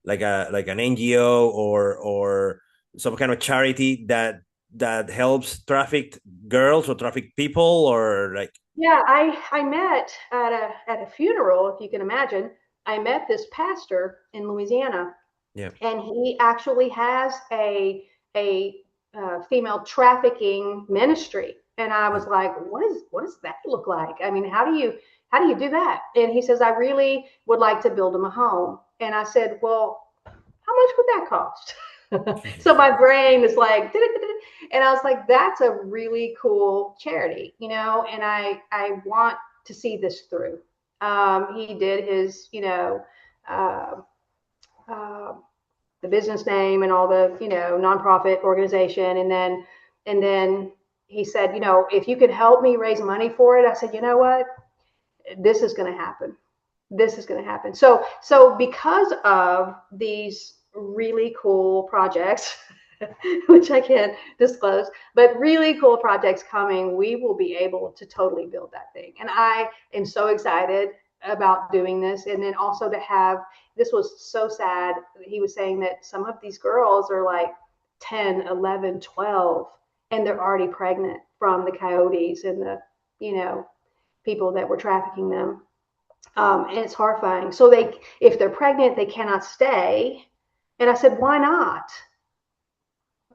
like an NGO or some kind of charity that helps trafficked girls or trafficked people, or like. Yeah, I met at a funeral, if you can imagine. I met this pastor in Louisiana, Yeah. and he actually has a female trafficking ministry. And I was like, what does that look like? I mean, how do you do that? And he says, I really would like to build him a home. And I said, well, how much would that cost? So my brain is like, and I was like, that's a really cool charity, and I want to see this through. He did his, uh, uh, the business name and all the, nonprofit organization, and then he said, if you could help me raise money for it. I said, you know what, this is going to happen. This is going to happen. So because of these really cool projects, which I can't disclose, but really cool projects coming, we will be able to totally build that thing. And I am so excited about doing this. And then also to have, this was so sad. He was saying that some of these girls are like 10, 11, 12, and they're already pregnant from the coyotes and the, people that were trafficking them. And it's horrifying. So if they're pregnant, they cannot stay. And I said, why not?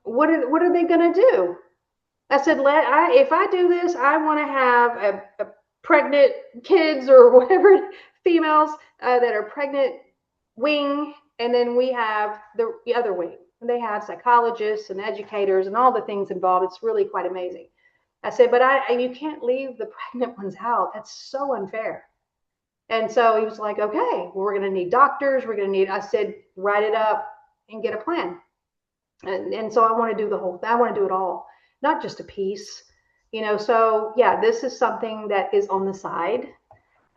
What are they going to do? I said, if I do this, I want to have a pregnant kids or whatever, females that are pregnant wing, and then we have the other wing. And they have psychologists and educators and all the things involved. It's really quite amazing. I said, but you can't leave the pregnant ones out. That's so unfair. And so he was like, okay, well, we're going to need doctors. We're going to need, I said, write it up and get a plan. And so I want to do the whole thing. I want to do it all, not just a piece, So yeah, this is something that is on the side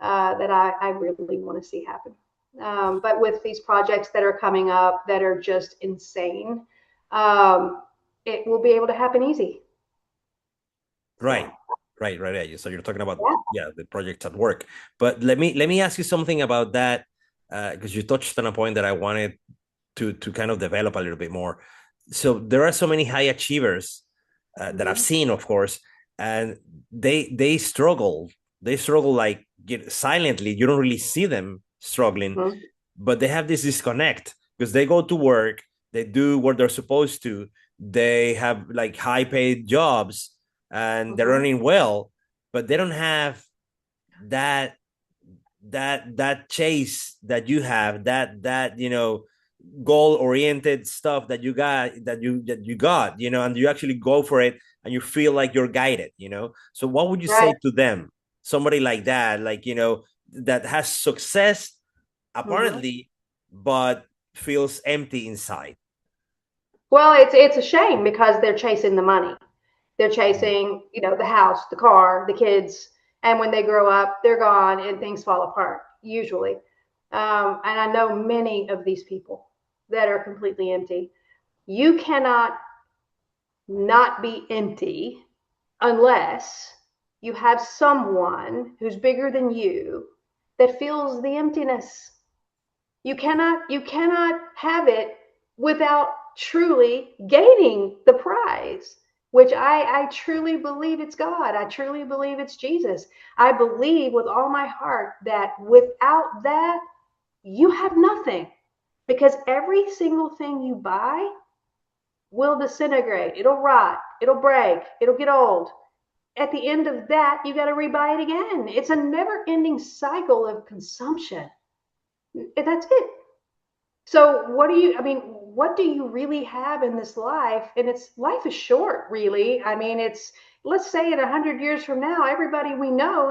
that I really want to see happen. But with these projects that are coming up that are just insane, it will be able to happen easy. Right. So, Right. So you're talking about, yeah. yeah, the projects at work. But let me ask you something about that, because you touched on a point that I wanted to kind of develop a little bit more. So there are so many high achievers that I've seen, of course, and they struggle. They struggle like silently. You don't really see them struggling, Mm-hmm. but they have this disconnect because they go to work, they do what they're supposed to, they have like high paid jobs, and they're Mm-hmm. earning well, but they don't have that chase that you have, that goal oriented stuff that you got, and you actually go for it, and you feel like you're guided. So what would you say Right. to them, somebody like that, like, that has success Mm-hmm. apparently, but feels empty inside? Well, it's a shame because they're chasing the money. They're chasing, the house, the car, the kids, and when they grow up, they're gone and things fall apart usually. And I know many of these people that are completely empty. You cannot not be empty unless you have someone who's bigger than you that feels the emptiness. You cannot have it without truly gaining the prize, which I truly believe it's God. I truly believe it's Jesus. I believe with all my heart that without that, you have nothing, because every single thing you buy will disintegrate. It'll rot. It'll break. It'll get old. At the end of that, you got to rebuy it again. It's a never ending cycle of consumption. That's it. So what do you really have in this life? And life is short, really. Let's say in 100 years from now, everybody we know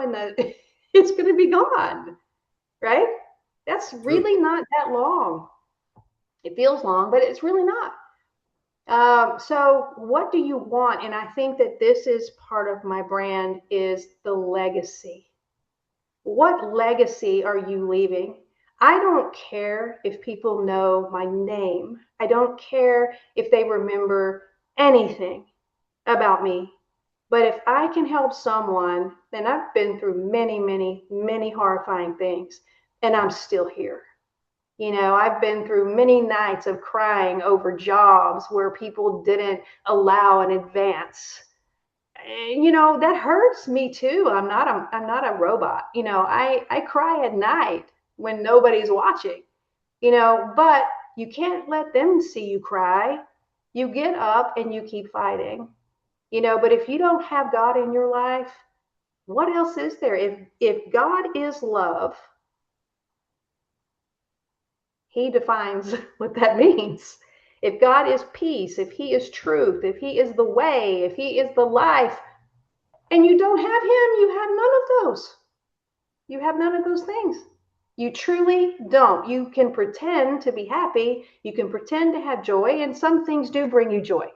it's going to be gone, right? That's True. really not that long. It feels long, but it's really not. So what do you want? And I think that this is part of my brand, is the legacy. What legacy are you leaving? I don't care if people know my name. I don't care if they remember anything about me. But if I can help someone, then I've been through many, many, many horrifying things, and I'm still here. I've been through many nights of crying over jobs where people didn't allow an advance. And, that hurts me too. I'm not a robot. I cry at night when nobody's watching. But you can't let them see you cry. You get up and you keep fighting. But if you don't have God in your life, what else is there? If God is love, he defines what that means. If God is peace, if he is truth, if he is the way, if he is the life, and you don't have him, you have none of those. You have none of those things. You truly don't. You can pretend to be happy, you can pretend to have joy, and some things do bring you joy.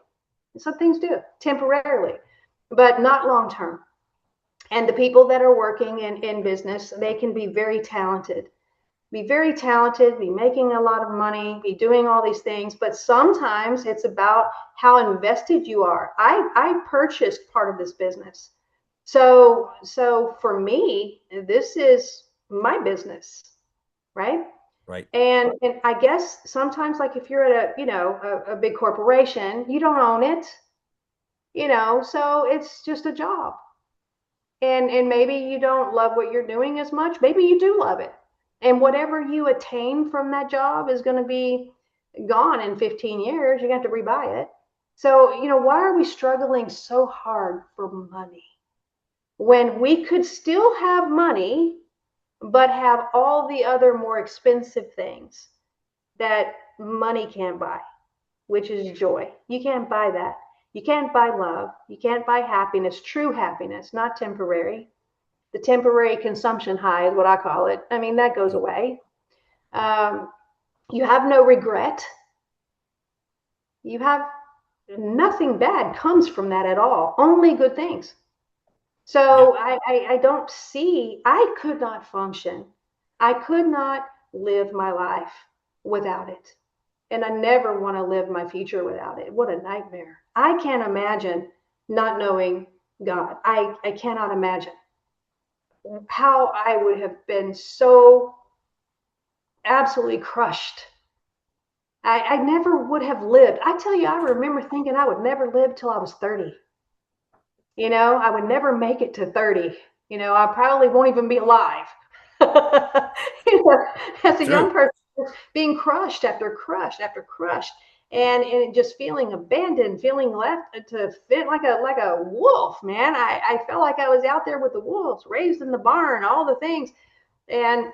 Some things do, temporarily, but not long term. And the people that are working in business, they can be very talented, be making a lot of money, be doing all these things, but sometimes it's about how invested you are. I purchased part of this business. So for me, this is my business, right? Right. And I guess sometimes, like if you're at a big corporation, you don't own it, so it's just a job. And maybe you don't love what you're doing as much. Maybe you do love it. And whatever you attain from that job is going to be gone in 15 years. You have to rebuy it. So, why are we struggling so hard for money when we could still have money, but have all the other more expensive things that money can't buy, which is joy? You can't buy that. You can't buy love. You can't buy happiness, true happiness, not temporary. The temporary consumption high is what I call it. That goes away. Um, you have no regret. You have nothing bad comes from that at all. Only good things. Yeah. So I don't see, I could not function. I could not live my life without it. And I never want to live my future without it. What a nightmare. I can't imagine not knowing God. I cannot imagine how I would have been so absolutely crushed. I never would have lived. I tell you, I remember thinking I would never live till I was 30. I would never make it to 30. I probably won't even be alive. you know, as a young True. person, being crushed after crushed after crushed. and just feeling abandoned, feeling left to fit like a wolf, man. I felt like I was out there with the wolves, raised in the barn, all the things. And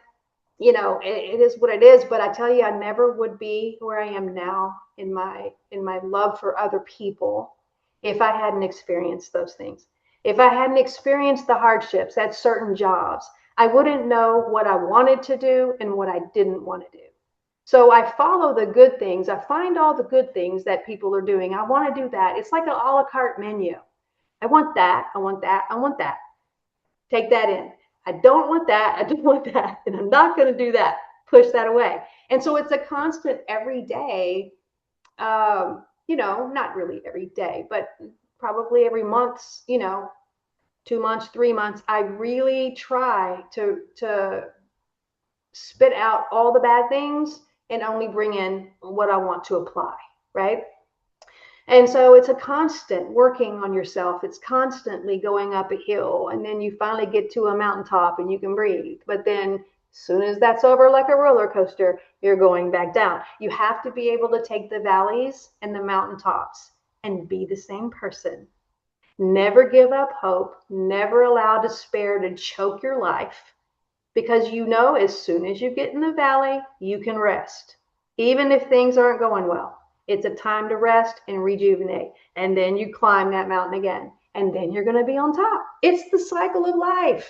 it is what it is. But I tell you, I never would be where I am now in my love for other people if I hadn't experienced those things. If I hadn't experienced the hardships at certain jobs, I wouldn't know what I wanted to do and what I didn't want to do. So I follow the good things. I find all the good things that people are doing. I want to do that. It's like an a la carte menu. I want that. I want that. I want that. Take that in. I don't want that. I don't want that. And I'm not going to do that. Push that away. And so it's a constant every day, not really every day, but probably every month, 2 months, 3 months, I really try to spit out all the bad things and only bring in what I want to apply, right? And so it's a constant working on yourself. It's constantly going up a hill, and then you finally get to a mountaintop and you can breathe. But then as soon as that's over, like a roller coaster, you're going back down. You have to be able to take the valleys and the mountaintops and be the same person. Never give up hope. Never allow despair to choke your life, because as soon as you get in the valley, you can rest. Even if things aren't going well, it's a time to rest and rejuvenate. And then you climb that mountain again, and then you're going to be on top. It's the cycle of life.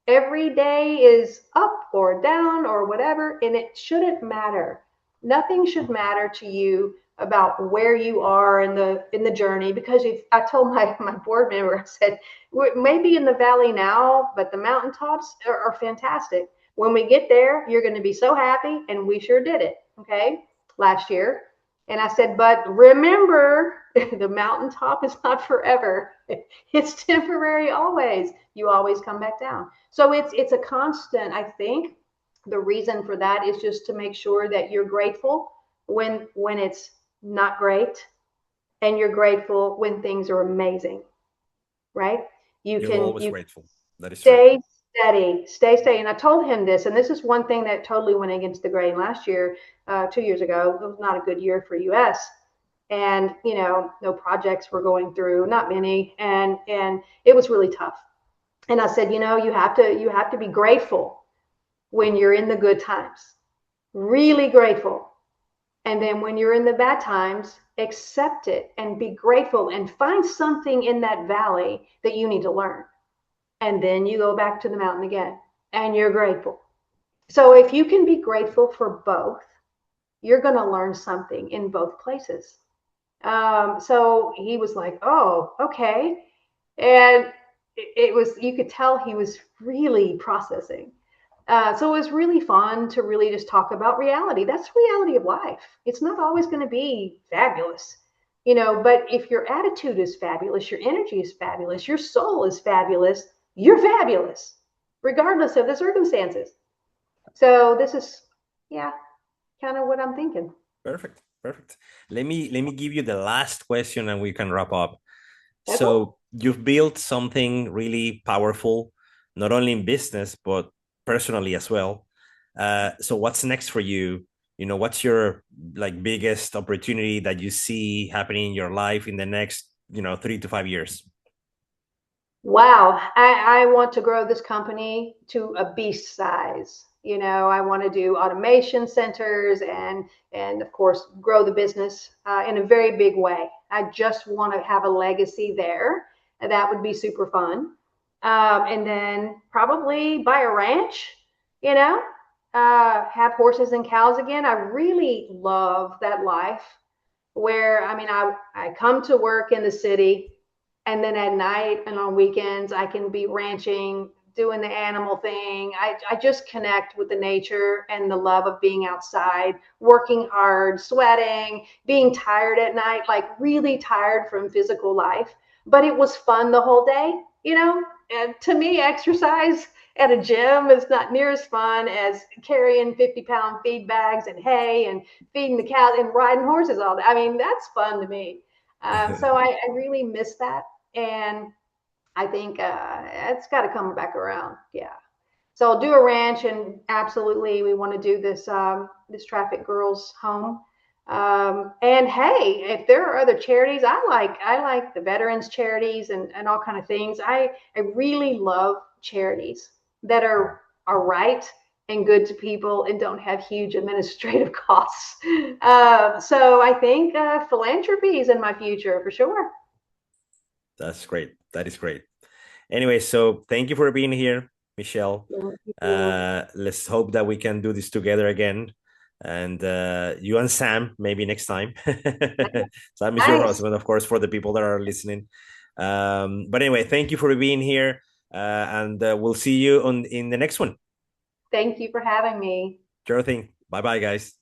Every day is up or down or whatever, and it shouldn't matter. Nothing should matter to you about where you are in the journey, because if I told my board member, I said, we're maybe in the valley now, but the mountaintops are fantastic. When we get there, you're going to be so happy, and we sure did it, okay, last year. And I said, but remember, the mountaintop is not forever. It's temporary always. You always come back down. So it's a constant. I think the reason for that is just to make sure that you're grateful when it's not great, and you're grateful when things are amazing, right? You're always grateful. That is true. Stay steady. And I told him this, and this is one thing that totally went against the grain last year, 2 years ago. It was not a good year for US. And, no projects were going through, not many. And it was really tough. And I said, you have to be grateful when you're in the good times, really grateful. And then when you're in the bad times, accept it and be grateful and find something in that valley that you need to learn. And then you go back to the mountain again and you're grateful. So if you can be grateful for both, you're going to learn something in both places. So he was like, oh, okay. And it was, you could tell he was really processing. So it was really fun to really just talk about reality. That's the reality of life. It's not always going to be fabulous, but if your attitude is fabulous, your energy is fabulous, your soul is fabulous, you're fabulous, regardless of the circumstances. So this is, kind of what I'm thinking. Perfect. Let me give you the last question and we can wrap up. Okay. So you've built something really powerful, not only in business, but personally as well. So what's next for you? What's your biggest opportunity that you see happening in your life in the next, 3 to 5 years? Wow. I want to grow this company to a beast size. I want to do automation centers and of course, grow the business in a very big way. I just want to have a legacy there. And that would be super fun. And then probably buy a ranch, have horses and cows again. I really love that life where, I come to work in the city, and then at night and on weekends, I can be ranching, doing the animal thing. I just connect with the nature and the love of being outside, working hard, sweating, being tired at night, like really tired from physical life. But it was fun the whole day, And to me, exercise at a gym is not near as fun as carrying 50-pound feed bags and hay and feeding the cows and riding horses all day. That's fun to me. So I really miss that. And I think it's got to come back around. Yeah. So I'll do a ranch, and absolutely we want to do this this Traffic Girls home. And hey, if there are other charities, I like the veterans charities and all kind of things. I really love charities that are right and good to people and don't have huge administrative costs. So I think philanthropy is in my future for sure. That's great. That is great. Anyway, so thank you for being here, Michelle. Thank you. Let's hope that we can do this together again. And you and Sam, maybe next time. Sam is your Nice. husband, of course, for the people that are listening. But anyway, thank you for being here. And we'll see you in the next one. Thank you for having me. Sure thing. Bye bye, guys.